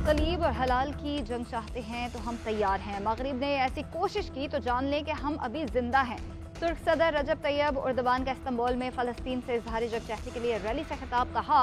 सलीब और हलाल की जंग चाहते हैं तो हम तैयार हैं। मगरिब ने ऐसी कोशिश की तो जान लें कि हम अभी जिंदा हैं। तुर्क सदर रजब तैयब उर्दवान का इस्तांबुल में फ़लस्तीन से इजहार यकजहती के लिए रैली से खिताब। कहा,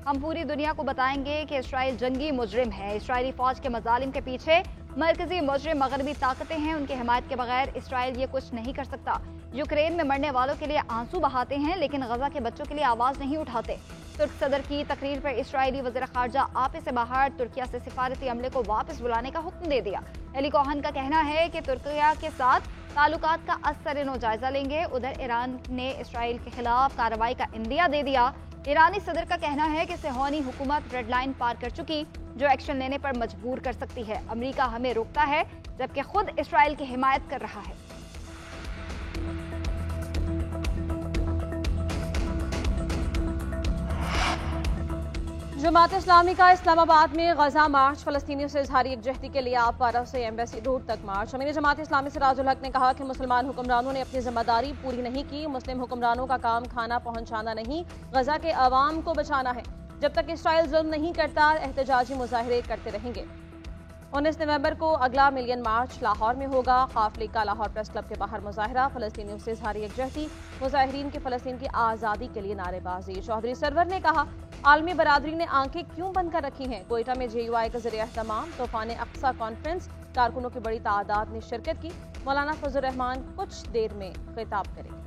हम पूरी दुनिया को बताएंगे कि इसराइल जंगी मुजरिम है। इसराइली फौज के मजालिम के पीछे मरकजी मुजरिम मगरबी ताकतें हैं। उनकी हिमायत के बगैर इसराइल ये कुछ नहीं कर सकता। यूक्रेन में मरने वालों के लिए आंसू बहाते हैं लेकिन गजा के बच्चों के लिए आवाज नहीं उठाते। तुर्क सदर की तकरीर पर इसराइली वज़ीर ख़ारजा आपे से बाहर तुर्किया से सिफारती अमले को वापस बुलाने का हुक्म दे दिया। एली कोहन का कहना है कि तुर्किया के साथ ताल्लुकात का असर-ए-नौ जायजा लेंगे। उधर ईरान ने इसराइल के खिलाफ कार्रवाई का इंदिया दे दिया। ईरानी सदर का कहना है कि सेहोनी हुकूमत रेड लाइन पार कर चुकी, जो एक्शन लेने पर मजबूर कर सकती है। अमेरिका हमें रोकता है जबकि खुद इसराइल की हिमायत कर रहा है। जमात इस्लामी का इस्लामाबाद में गजा मार्च। फलस्तीनियों से इजहार यकजहती के लिए आप पारा से एम्बेसी रोड तक मार्च। अमीर जमात इस्लामी सिराजुल हक ने कहा कि मुसलमान हुक्मरानों ने अपनी जिम्मेदारी पूरी नहीं की। मुस्लिम हुक्मरानों का काम खाना पहुंचाना नहीं, गजा के अवाम को बचाना है। जब तक इसराइल जुल्म नहीं करता एहतजाजी मुजाहरे करते रहेंगे। 19 नवंबर को अगला मिलियन मार्च लाहौर में होगा। खाफ लीग का लाहौर प्रेस क्लब के बाहर मुजाहरा। फलस्तीनियों से इजहार यकजहती, मुजाहिरीन की फलस्तीन की आज़ादी के लिए नारेबाजी। चौधरी सरवर ने कहा, आलमी बरादरी ने आंखें क्यों बंद कर रखी हैं। कोयटा में JUI के ज़रिए एहतमाम तूफान अक्सा कॉन्फ्रेंस, कारकुनों की बड़ी तादाद ने शिरकत की। मौलाना फजल रहमान कुछ देर में खिताब करेंगे।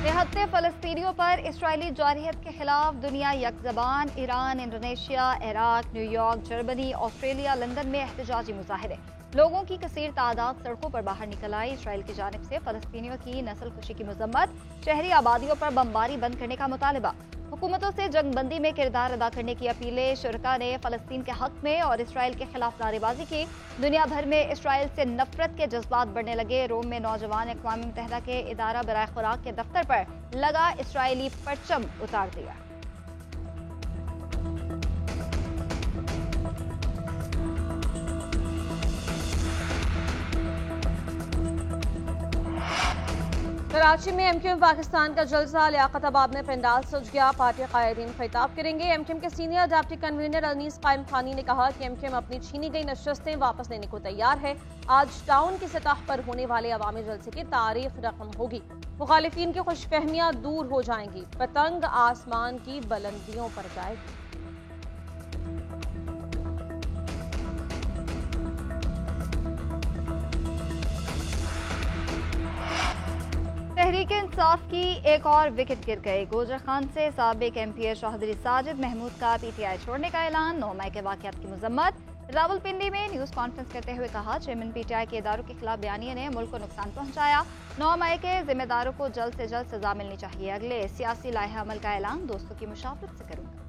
निहत्ते फ़लस्तीनियों पर इसराइली जारहियत के खिलाफ दुनिया यकज़बान। Iran, Indonesia, Iraq, New York, Germany, Australia, London में एहतजाजी मुजाहरे। लोगों की कसीर तादाद सड़कों पर बाहर निकल आई। इसराइल की जानिब से फ़लस्तीनियों की नस्ल खुशी की मजम्मत, शहरी आबादियों पर बमबारी बंद करने का मुतालबा। हुकूमतों से जंगबंदी में किरदार अदा करने की अपीलें। शुरका ने फ़लस्तीन के हक में और इसराइल के खिलाफ नारेबाजी की। दुनिया भर में इसराइल से नफरत के जज्बात बढ़ने लगे। रोम में नौजवान अक़वाम मुत्तहिदा के इदारा बराए खुराक के दफ्तर पर लगा इसराइली परचम उतार दिया। कराची में MQM पाकिस्तान का जलसा। लियाकताबाद में पंडाल सज गया। पार्टी कायदीन खिताब करेंगे। MQM के सीनियर डिप्टी कन्वीनर अनीस कायम खानी ने कहा कि MQM अपनी छीनी गई नशस्तें वापस लेने को तैयार है। आज टाउन की सतह पर होने वाले अवामी जलसे की तारीख रकम होगी। मुखालिफिन की खुशफहमियां दूर हो जाएंगी। पतंग आसमान की बुलंदियों पर जाएगी। तहरीक इंसाफ की एक और विकेट गिर गई। गोजर खान से साबिक MP चौधरी साजिद महमूद का PTI छोड़ने का ऐलान। 9 मई के वाक़यात की मजम्मत। रावलपिंडी में न्यूज़ कॉन्फ्रेंस करते हुए कहा, चेयरमैन PTI के इदारों के खिलाफ बयानिए ने मुल्क को नुकसान पहुंचाया। 9 मई के जिम्मेदारों को जल्द से जल्द सजा मिलनी चाहिए। अगले सियासी लाहे अमल का ऐलान दोस्तों की मुशावरत से करूंगा।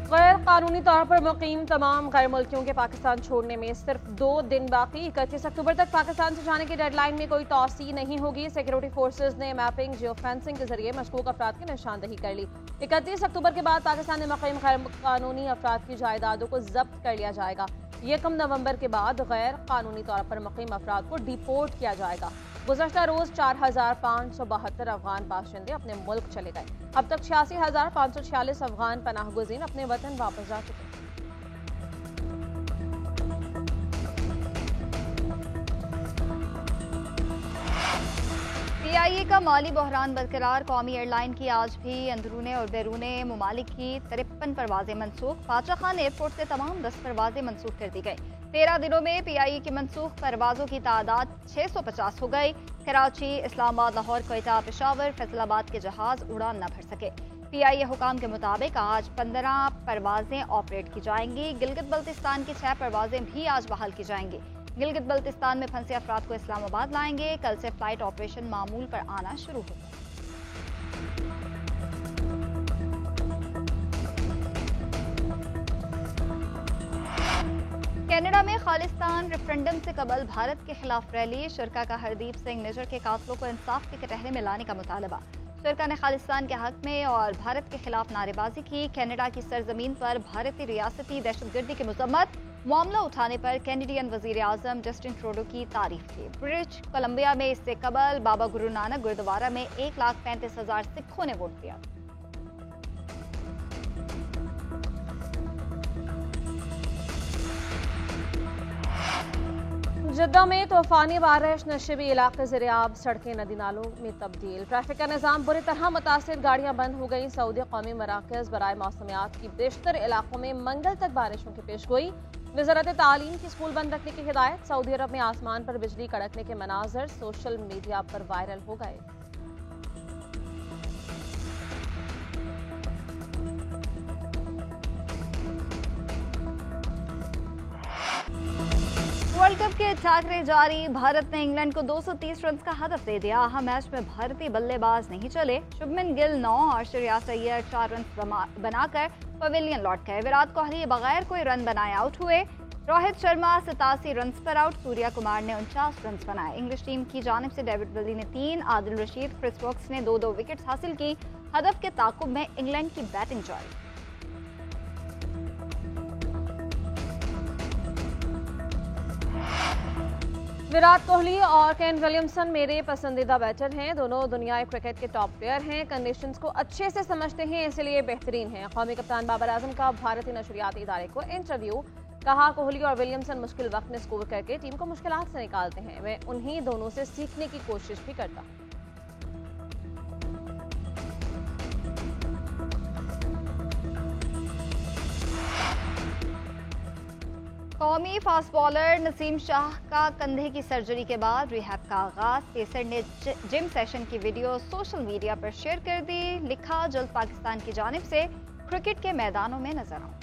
गैर कानूनी तौर पर मुकीम तमाम गैर मुल्कियों के पाकिस्तान छोड़ने में सिर्फ 2 दिन बाकी। 31 अक्टूबर तक पाकिस्तान से जाने की डेडलाइन में कोई तौसी नहीं होगी। सिक्योरिटी फोर्सेज ने मैपिंग, जियो फेंसिंग के जरिए मशकूक अफराद की निशानदही कर ली। 31 अक्टूबर के बाद पाकिस्तान में मुकीम गैर कानूनी अफराद की जायदादों को जब्त कर लिया जाएगा। 1 नवंबर के बाद गैर कानूनी तौर पर मुकीम अफराद को डिपोर्ट किया जाएगा। गुज़श्ता रोज 4572 अफगान बाशिंदे अपने मुल्क चले गए। अब तक 86,546 अफगान पनाह गुज़ीन अपने वतन वापस जा चुके हैं। PIA का माली बहरान बरकरार। कौमी एयरलाइन की आज भी अंदरूने और बैरूने ममालिक की 53 परवाजें मनसूख। बादशाह खान एयरपोर्ट से तमाम 10 परवाजें मनसूख कर दी गई। 13 दिनों में PIA की मनसूख परवाजों की तादाद 650 हो गई। कराची, इस्लामाबाद, लाहौर, कोयटा, पेशावर, फैसलाबाद के जहाज उड़ान न भर सके। PIA हुकाम के मुताबिक आज 15 परवाजें ऑपरेट की जाएंगी। गिलगित बल्तिस्तान की 6 परवाजें भी आज बहाल की जाएंगी। गिलगित बल्तिस्तान में फंसे अफराद को इस्लामाबाद लाएंगे। कल से फ्लाइट ऑपरेशन मामूल पर आना शुरू होगा। कनाडा में खालिस्तान रेफरेंडम से कबल भारत के खिलाफ रैली। शुरका का हरदीप सिंह निजर के कातलों को इंसाफ के कटहरे में लाने का मुतालबा। फिरका ने खालिस्तान के हक में और भारत के खिलाफ नारेबाजी की। कनाडा की सरजमीन पर भारतीय रियासती दहशतगर्दी की मजम्मत। मामला उठाने पर कैनेडियन वजीर आजम जस्टिन ट्रूडो की तारीफ की। ब्रिटिश कोलंबिया में इससे कबल बाबा गुरु नानक गुरुद्वारा में 1,35,000 सिखों ने वोट दिया। जद्दा में तूफानी बारिश, नशेबी इलाके ज़रियाब, सड़कें नदी नालों में तब्दील। ट्रैफिक का निज़ाम बुरी तरह मुतासिर, गाड़ियां बंद हो गई। सऊदी कौमी मराकज़ बराए मौसमियात की बेशतर इलाकों में मंगल तक बारिशों की पेशगोई। वज़ारत तालीम की स्कूल बंद रखने की हिदायत। सऊदी अरब में आसमान पर बिजली कड़कने के मनाजर सोशल मीडिया पर वायरल हो गए। वर्ल्ड कप के ठाकरे जारी। भारत ने इंग्लैंड को 230 रन का हदफ दे दिया। अहम मैच में भारतीय बल्लेबाज नहीं चले। शुभमन गिल 9 और श्रेयस अय्यर 4 रन बनाकर पवेलियन लौट गए। विराट कोहली बगैर कोई रन बनाए आउट हुए। रोहित शर्मा 87 रन पर आउट। सूर्या कुमार ने 49 रन बनाए। इंग्लिश टीम की जानिब से डेविड विली ने 3, आदिल रशीद, क्रिस वोक्स ने 2-2 विकेट हासिल की। हदफ के ताकुब में इंग्लैंड की बैटिंग जारी। विराट कोहली और केन विलियमसन मेरे पसंदीदा बैटर हैं। दोनों दुनिया क्रिकेट के टॉप प्लेयर हैं। कंडीशंस को अच्छे से समझते हैं, इसलिए बेहतरीन हैं। कौमी कप्तान बाबर आजम का भारतीय नशरियाती इदारे को इंटरव्यू। कहा, कोहली और विलियमसन मुश्किल वक्त में स्कोर करके टीम को मुश्किलात से निकालते हैं। मैं उन्हीं दोनों से सीखने की कोशिश भी करता हूँ। कौमी फास्ट बॉलर नसीम शाह का कंधे की सर्जरी के बाद रिहैब का आगाज। पेसर ने जिम सेशन की वीडियो सोशल मीडिया पर शेयर कर दी। लिखा, जल्द पाकिस्तान की जानिब से क्रिकेट के मैदानों में नजर आऊं।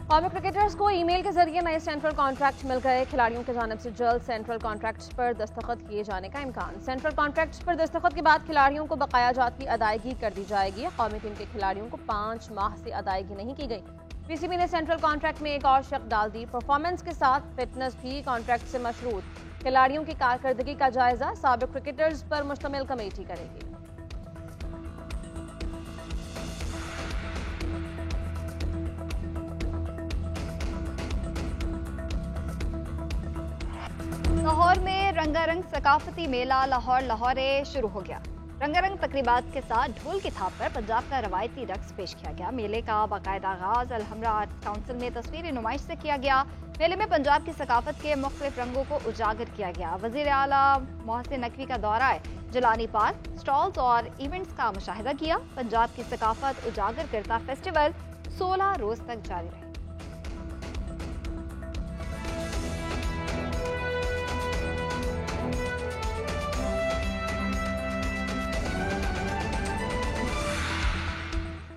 कौमी क्रिकेटर्स को ईमेल के जरिए नए सेंट्रल कॉन्ट्रैक्ट मिल गए। खिलाड़ियों की जानिब से जल्द सेंट्रल कॉन्ट्रैक्ट्स पर दस्तखत किए जाने का इम्कान। सेंट्रल कॉन्ट्रैक्ट्स पर दस्तखत के बाद खिलाड़ियों को बकाया जात की अदायगी कर दी जाएगी। कौमी टीम के खिलाड़ियों को 5 माह से अदायगी नहीं की गई। पीसीबी ने सेंट्रल कॉन्ट्रैक्ट में एक और शर्त डाल दी। परफॉर्मेंस के साथ फिटनेस भी कॉन्ट्रैक्ट से मशरूत। खिलाड़ियों की कारकर्दगी का जायजा साबिक क्रिकेटर्स पर मुश्तमिल कमेटी करेगी। लाहौर में रंगारंग सकाफती मेला लाहौर लाहौरे शुरू हो गया। रंगारंग तकरीबात के साथ ढोल की थाप पर पंजाब का रवायती रक्स पेश किया गया। मेले का बाकायदा आगाज अलहमरा आर्ट काउंसिल में तस्वीरी नुमाइश से किया गया। मेले में पंजाब की सकाफत के मुख्तलिफ रंगों को उजागर किया गया। वजीर आला मोहसिन नकवी का दौरा जलानी पार्क, स्टॉल्स और इवेंट्स का मुशाहिदा किया। पंजाब की सकाफत उजागर करता फेस्टिवल 16 रोज तक जारी रहे।